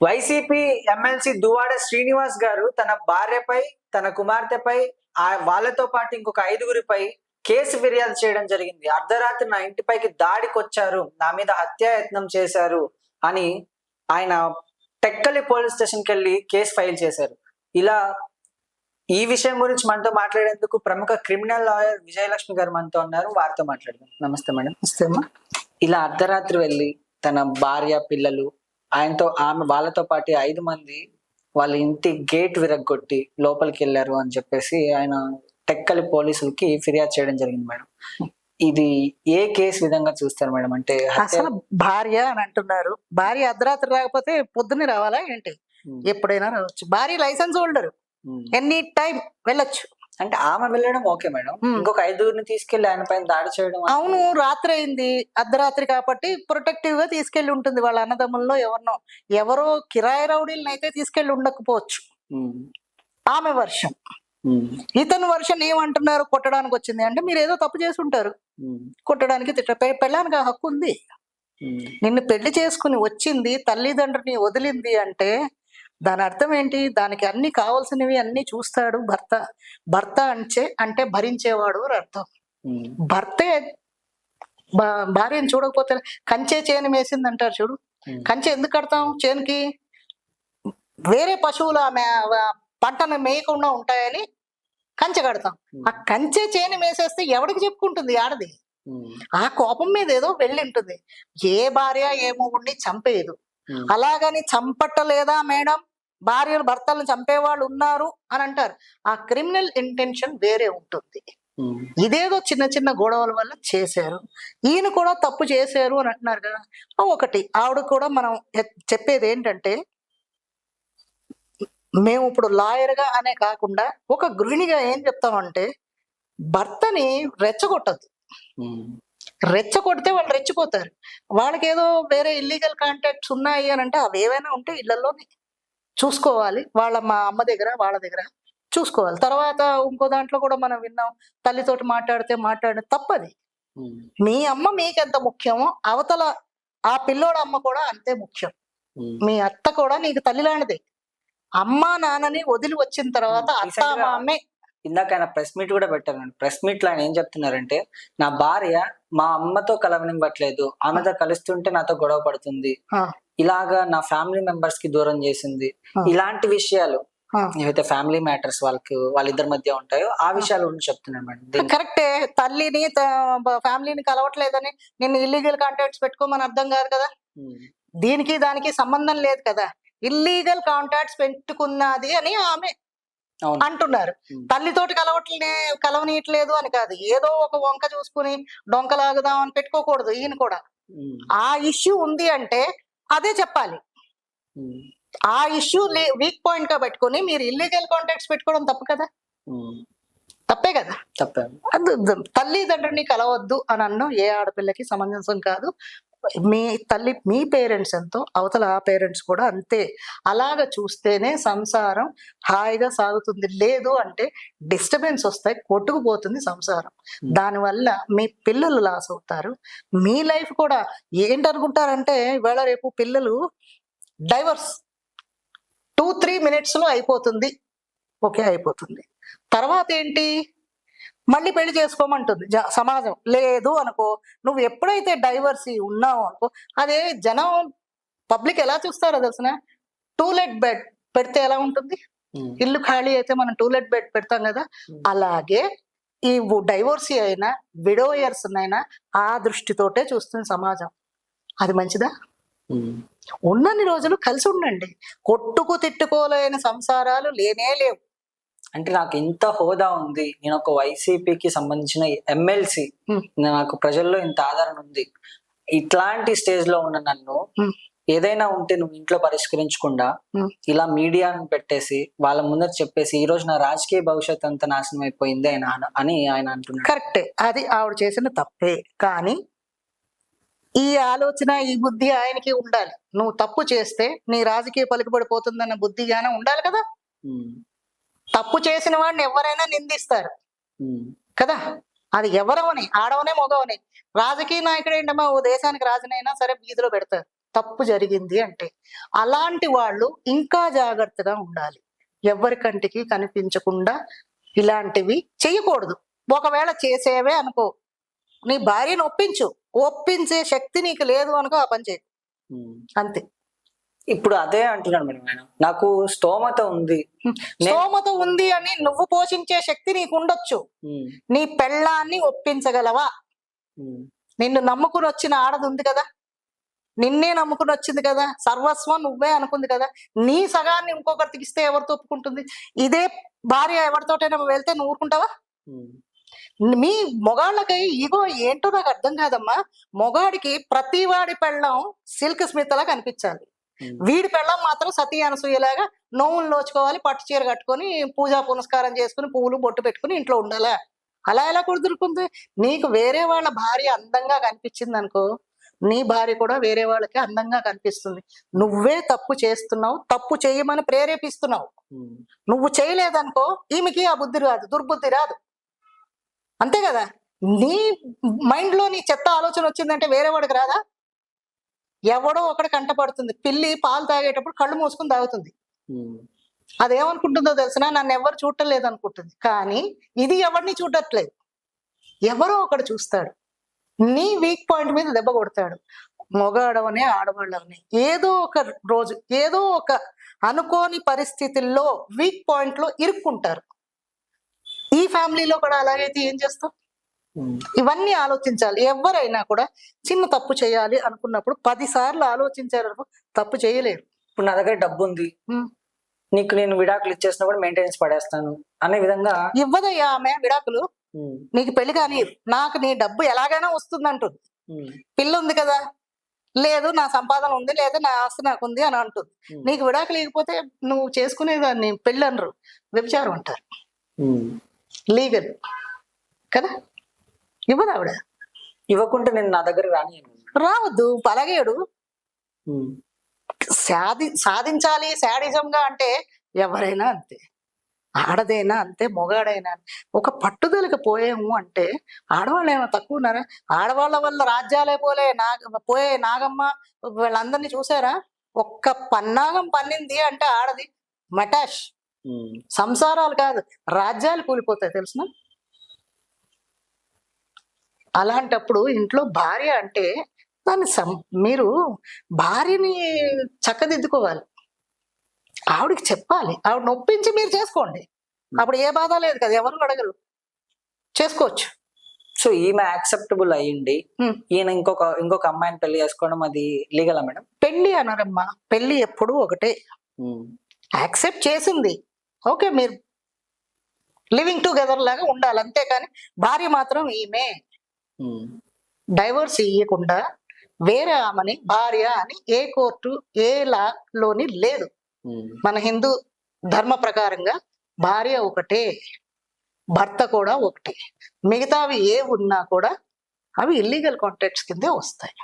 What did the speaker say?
YCP MLC Duvvada Srinivas గారు తన భార్యపై, తన కుమార్తెపై, వాళ్ళతో పాటు ఇంకొక 5గురిపై కేసు ఫిర్యాదు చేయడం జరిగింది. అర్ధరాత్రి నా ఇంటిపైకి దాడికొచ్చారు, నా మీద హత్యాయత్నం చేశారు అని ఆయన టెక్కలి పోలీస్ స్టేషన్కి వెళ్ళి కేసు ఫైల్ చేశారు. ఇలా ఈ విషయం గురించి మనతో మాట్లాడేందుకు ప్రముఖ క్రిమినల్ లాయర్ విజయలక్ష్మి గారు మనతో ఉన్నారు. వారితో మాట్లాడదాం. నమస్తే మేడం. నమస్తే అమ్మా. ఇలా అర్ధరాత్రి వెళ్ళి తన భార్య, పిల్లలు, వాళ్ళతో పాటు 5 మంది వాళ్ళ ఇంటి గేట్ విరగ్గొట్టి లోపలికి వెళ్ళారు అని చెప్పేసి ఆయన టెక్కలి పోలీసులకి ఫిర్యాదు చేయడం జరిగింది మేడం. ఇది ఏ కేసు విధంగా చూస్తారు మేడం? అంటే అసలు భార్య అని అంటున్నారు, భార్య అర్ధరాత్రి రాకపోతే పొద్దున్నే రావాలా ఏంటి? ఎప్పుడైనా రావచ్చు. భార్య లైసెన్స్ హోల్డర్, ఎనీ టైం వెళ్ళొచ్చు. అంటే ఆమె వెళ్ళడం ఓకే మేడం, ఇంకొక 5గురిని తీసుకెళ్లి ఆయన పైన దాడి చేయడం? అవును, రాత్రి అయింది, అర్ధరాత్రి కాబట్టి ప్రొటెక్టివ్ గా తీసుకెళ్లి ఉంటుంది. వాళ్ళ అన్నదమ్ముల్లో ఎవరో కిరాయి రౌడీలను అయితే తీసుకెళ్లి ఉండకపోవచ్చు. ఆమె వర్షం. ఇతను వర్షం ఏమంటున్నారు? కొట్టడానికి వచ్చింది అంటే మీరు ఏదో తప్పు చేసి ఉంటారు, కొట్టడానికి పెళ్ళానికి ఆ హక్కు ఉంది. నిన్ను పెళ్లి చేసుకుని వచ్చింది, తల్లిదండ్రుని వదిలింది అంటే దాని అర్థం ఏంటి? దానికి అన్ని కావాల్సినవి అన్ని చూస్తాడు భర్త. భర్త అంటే భరించేవాడు అని అర్థం. భర్తే భార్యను చూడకపోతే కంచే చేను వేసింది అంటారు చూడు. కంచె ఎందుకు కడతాం? చేనుకి వేరే పశువులు ఆమె పంటను మేయకుండా ఉంటాయని కంచె కడతాం. ఆ కంచె చేను వేసేస్తే ఎవరికి చెప్పుకుంటుంది ఆడది? ఆ కోపం మీద ఏదో వెళ్ళి ఉంటుంది. ఏ భార్య ఏ మొగుడిని చంపేయదు. అలాగని చంపట్టలేదా మేడం? భార్యలు భర్తలను చంపేవాళ్ళు ఉన్నారు అని అంటారు. ఆ క్రిమినల్ ఇంటెన్షన్ వేరే ఉంటుంది. ఇదేదో చిన్న చిన్న గొడవల వల్ల చేశారు, ఈయన కూడా తప్పు చేశారు అని అంటున్నారు కదా. ఒకటి ఆవిడ కూడా మనం చెప్పేది ఏంటంటే, మేము ఇప్పుడు లాయర్గా అనే కాకుండా ఒక గృహిణిగా ఏం చెప్తామంటే, భర్తని రెచ్చగొట్టద్దు. రెచ్చగొడితే వాళ్ళు రెచ్చిపోతారు. వాళ్ళకి ఏదో వేరే ఇల్లీగల్ కాంటాక్ట్స్ ఉన్నాయి అని అంటే అవి ఏవైనా ఉంటే ఇళ్లలోనే చూసుకోవాలి. మా అమ్మ దగ్గర వాళ్ళ దగ్గర చూసుకోవాలి. తర్వాత ఇంకో దాంట్లో కూడా మనం విన్నాం, తల్లితోటి మాట్లాడితే తప్పది. మీ అమ్మ మీకెంత ముఖ్యమో అవతల ఆ పిల్లోడు అమ్మ కూడా అంతే ముఖ్యం. మీ అత్త కూడా నీకు తల్లి లాంటిదే. అమ్మ నాన్నని వదిలి వచ్చిన తర్వాత అత్త మామే. ఇందాక ఆయన ప్రెస్ మీట్ కూడా పెట్టారు. ప్రెస్ మీట్ లో ఆయన ఏం చెప్తున్నారంటే, నా భార్య మా అమ్మతో కలవనివ్వట్లేదు, ఆమెతో కలుస్తుంటే నాతో గొడవ పడుతుంది, ఇలాగా నా ఫ్యామిలీ మెంబర్స్ కి దూరం చేసింది. ఇలాంటి విషయాలు ఏవైతే ఫ్యామిలీ మ్యాటర్స్ వాళ్ళిద్దరి మధ్య ఉంటాయో ఆ విషయాల గురించి చెప్తున్నాను మేడం. కరెక్టే. తల్లిని ఫ్యామిలీని కలవట్లేదని నిన్ను ఇల్లీగల్ కాంటాక్ట్స్ పెట్టుకోమని అర్థం కాదు కదా. దీనికి దానికి సంబంధం లేదు కదా. ఇల్లీగల్ కాంటాక్ట్స్ పెట్టుకున్నది అని ఆమె అంటున్నారు. తల్లితోటి కలవనీయట్లేదు అని కాదు, ఏదో ఒక వంక చూసుకుని డొంకలాగుదాం అని పెట్టుకోకూడదు. ఈయన కూడా ఆ ఇష్యూ ఉంది అంటే అదే చెప్పాలి. ఆ ఇష్యూ వీక్ పాయింట్ గా పెట్టుకుని మీరు ఇల్లీగల్ కాంటాక్ట్స్ పెట్టుకోవడం తప్పు కదా. తప్పే కదా. తల్లిదండ్రుని కలవద్దు అని అన్నం ఏ ఆడపిల్లకి సమంజసం కాదు. మీ పేరెంట్స్ ఎంతో అవతల ఆ పేరెంట్స్ కూడా అంతే. అలాగ చూస్తేనే సంసారం హాయిగా సాగుతుంది. లేదు అంటే డిస్టర్బెన్స్ వస్తాయి, కొట్టుకుపోతుంది సంసారం. దానివల్ల మీ పిల్లలు లాస్ అవుతారు, మీ లైఫ్ కూడా. ఏంటనుకుంటారంటే ఇవాళ రేపు పిల్లలు డైవర్స్ 2-3 minutes లో అయిపోతుంది, ఓకే అయిపోతుంది. తర్వాత ఏంటి? మళ్ళీ పెళ్లి చేసుకోమంటుంది సమాజం. లేదు అనుకో, నువ్వు ఎప్పుడైతే డైవర్సీ ఉన్నావు అనుకో, అదే జనం పబ్లిక్ ఎలా చూస్తారో తెలిసిన, టూలెట్ బెడ్ పెడితే ఎలా ఉంటుంది? ఇల్లు ఖాళీ అయితే మనం టూలెట్ బెడ్ పెడతాం కదా. అలాగే ఈ డైవోర్సీ అయినా విడోయర్స్ అయినా ఆ దృష్టితోటే చూస్తుంది సమాజం. అది మంచిదా? ఉన్నన్ని రోజులు కలిసి ఉండండి. కొట్టుకు తిట్టుకోలేని సంసారాలు లేనే లేవు. అంటే నాకు ఇంత హోదా ఉంది, నేను ఒక వైసీపీకి సంబంధించిన ఎమ్మెల్సీ, నాకు ప్రజల్లో ఇంత ఆదరణ ఉంది, ఇట్లాంటి స్టేజ్ లో ఉన్న నన్ను ఏదైనా ఉంటే నువ్వు ఇంట్లో పరిష్కరించకుండా ఇలా మీడియాను పెట్టేసి వాళ్ళ ముందర చెప్పేసి ఈ రోజు నా రాజకీయ భవిష్యత్ అంతా నాశనం అయిపోయింది అని ఆయన అంటున్నాడు. కరెక్టే, అది ఆవిడ చేసిన తప్పే. కానీ ఈ ఆలోచన, ఈ బుద్ధి ఆయనకి ఉండాలి. నువ్వు తప్పు చేస్తే నీ రాజకీయ పలుకుబడిపోతుందన్న బుద్ధి గానే ఉండాలి కదా. తప్పు చేసిన వాడిని ఎవరైనా నిందిస్తారు కదా. అది ఎవరవని, ఆడవనే మగవని. రాజకీయ నాయకుడు ఏంటమ్మా, ఓ దేశానికి రాజునైనా సరే వీధిలో పెడతారు. తప్పు జరిగింది అంటే. అలాంటి వాళ్ళు ఇంకా జాగ్రత్తగా ఉండాలి. ఎవరి కంటికి కనిపించకుండా ఇలాంటివి చేయకూడదు. ఒకవేళ చేసేవే అనుకో, నీ భార్యను ఒప్పించే శక్తి నీకు లేదు అనుకో, ఆ పని చేయి అంతే. ఇప్పుడు అదే అంటున్నాను మేడం నేను, నాకు స్తోమత ఉంది. స్తోమత ఉంది అని నువ్వు పోషించే శక్తి నీకు ఉండొచ్చు. నీ పెళ్ళాన్ని ఒప్పించగలవా? నిన్ను నమ్ముకుని వచ్చిన ఆడది ఉంది కదా, నిన్నే నమ్ముకుని వచ్చింది కదా, సర్వస్వం నువ్వే అనుకుంది కదా, నీ సగాన్ని ఇంకొకరికి ఇస్తే ఎవరితో ఒప్పుకుంటుంది? ఇదే భార్య ఎవరితోటైనా వెళ్తే నువ్వు ఊరుకుంటావా? మీ మొగాళ్ళకి ఇగో ఏంటో నాకు అర్థం కాదమ్మా. మొగాడికి ప్రతి వాడి పెళ్ళం సిల్క్ స్మిత్ లా కనిపించాలి, వీడి పెళ్ళం మాత్రం సతీ అనసూయలాగా నోవులు నోచుకోవాలి, పట్టు చీర కట్టుకొని పూజా పునస్కారం చేసుకుని పువ్వులు బొట్టు పెట్టుకుని ఇంట్లో ఉండాలా? అలా ఎలా కుదురుకుంది? నీకు వేరే వాళ్ళ భార్య అందంగా కనిపించింది అనుకో, నీ భార్య కూడా వేరే వాళ్ళకి అందంగా కనిపిస్తుంది. నువ్వే తప్పు చేస్తున్నావు, తప్పు చేయమని ప్రేరేపిస్తున్నావు. నువ్వు చేయలేదనుకో ఈమెకి ఆ బుద్ధి రాదు, దుర్బుద్ధి రాదు. అంతే కదా? నీ మైండ్ లో నీ చెత్త ఆలోచన వచ్చిందంటే వేరే వాడికి రాదా? ఎవడో ఒకటి కంటపడుతుంది. పిల్లి పాలు తాగేటప్పుడు కళ్ళు మూసుకుని తాగుతుంది. అదేమనుకుంటుందో తెలిసినా నన్ను ఎవరు చూడటం లేదనుకుంటుంది. కానీ ఇది ఎవరిని చూడట్లేదు, ఎవరో ఒకడు చూస్తాడు, నీ వీక్ పాయింట్ మీద దెబ్బ కొడతాడు. మొగాడవనే ఆడవాళ్ళవని ఏదో ఒక రోజు ఏదో ఒక అనుకోని పరిస్థితుల్లో వీక్ పాయింట్ లో ఇరుక్కుంటారు. ఈ ఫ్యామిలీలో కూడా అలాగైతే ఏం చేస్తాం? ఇవన్నీ ఆలోచించాలి. ఎవరైనా కూడా చిన్న తప్పు చేయాలి అనుకున్నప్పుడు 10 సార్లు ఆలోచించారు, తప్పు చేయలేరు. ఇప్పుడు నా దగ్గర డబ్బు ఉంది, నీకు నేను విడాకులు ఇచ్చేసినా కూడా మెయింటెనెన్స్ పడేస్తాను అనే విధంగా ఇవ్వదయ్యా ఆమె విడాకులు. నీకు పెళ్లి కానీ నాకు నీ డబ్బు ఎలాగైనా వస్తుంది అంటుంది. పిల్ల ఉంది కదా, లేదు నా సంపాదన ఉంది, లేదా నా ఆస్తి నాకు ఉంది అని అంటుంది. నీకు విడాకులు లేకపోతే నువ్వు చేసుకునేదాన్ని పెళ్ళి అనరు, వ్యభిచారం అంటారు. లీగల్ కదా? ఇవ్వదు ఆవిడ. ఇవ్వకుంటే నేను నా దగ్గర రావద్దు, పలగేడు. సాధించాలి శాడిజంగా అంటే ఎవరైనా అంతే, ఆడదైనా అంతే, మొగాడైనా. ఒక పట్టుదలకి పోయాము అంటే ఆడవాళ్ళు ఏమో తక్కువ ఉన్నారా? ఆడవాళ్ళ వల్ల రాజ్యాలే పోయే నాగమ్మ వీళ్ళందరినీ చూసారా? ఒక్క పన్నాగం పన్నింది అంటే ఆడది మటాష్. సంసారాలు కాదు, రాజ్యాలు కూలిపోతాయి తెలుసునా? అలాంటప్పుడు ఇంట్లో భార్య అంటే దాన్ని మీరు భార్యని చక్కదిద్దుకోవాలి, ఆవిడికి చెప్పాలి, ఆవిడ నొప్పించి మీరు చేసుకోండి. అప్పుడు ఏ బాధ లేదు కదా, ఎవరు అడగరు, చేసుకోవచ్చు. సో ఈమె యాక్సెప్టబుల్ అయ్యింది, ఈయన ఇంకొక అమ్మాయిని పెళ్లి చేసుకోవడం అది లీగలా మేడం? పెళ్లి అనరమ్మా, పెళ్లి ఎప్పుడు ఒకటే. యాక్సెప్ట్ చేసింది ఓకే, మీరు లివింగ్ టుగెదర్ లాగా ఉండాలి, అంతేకాని భార్య మాత్రం ఈమె డైవర్స్ ఇవ్వకుండా వేరే ఆమెని భార్య అని ఏ కోర్టు ఏ లాలోని లేదు. మన హిందూ ధర్మ ప్రకారంగా భార్య ఒకటే, భర్త కూడా ఒకటే. మిగతావి ఏ ఉన్నా కూడా అవి ఇల్లీగల్ కాంట్రాక్ట్స్ కిందే వస్తాయి.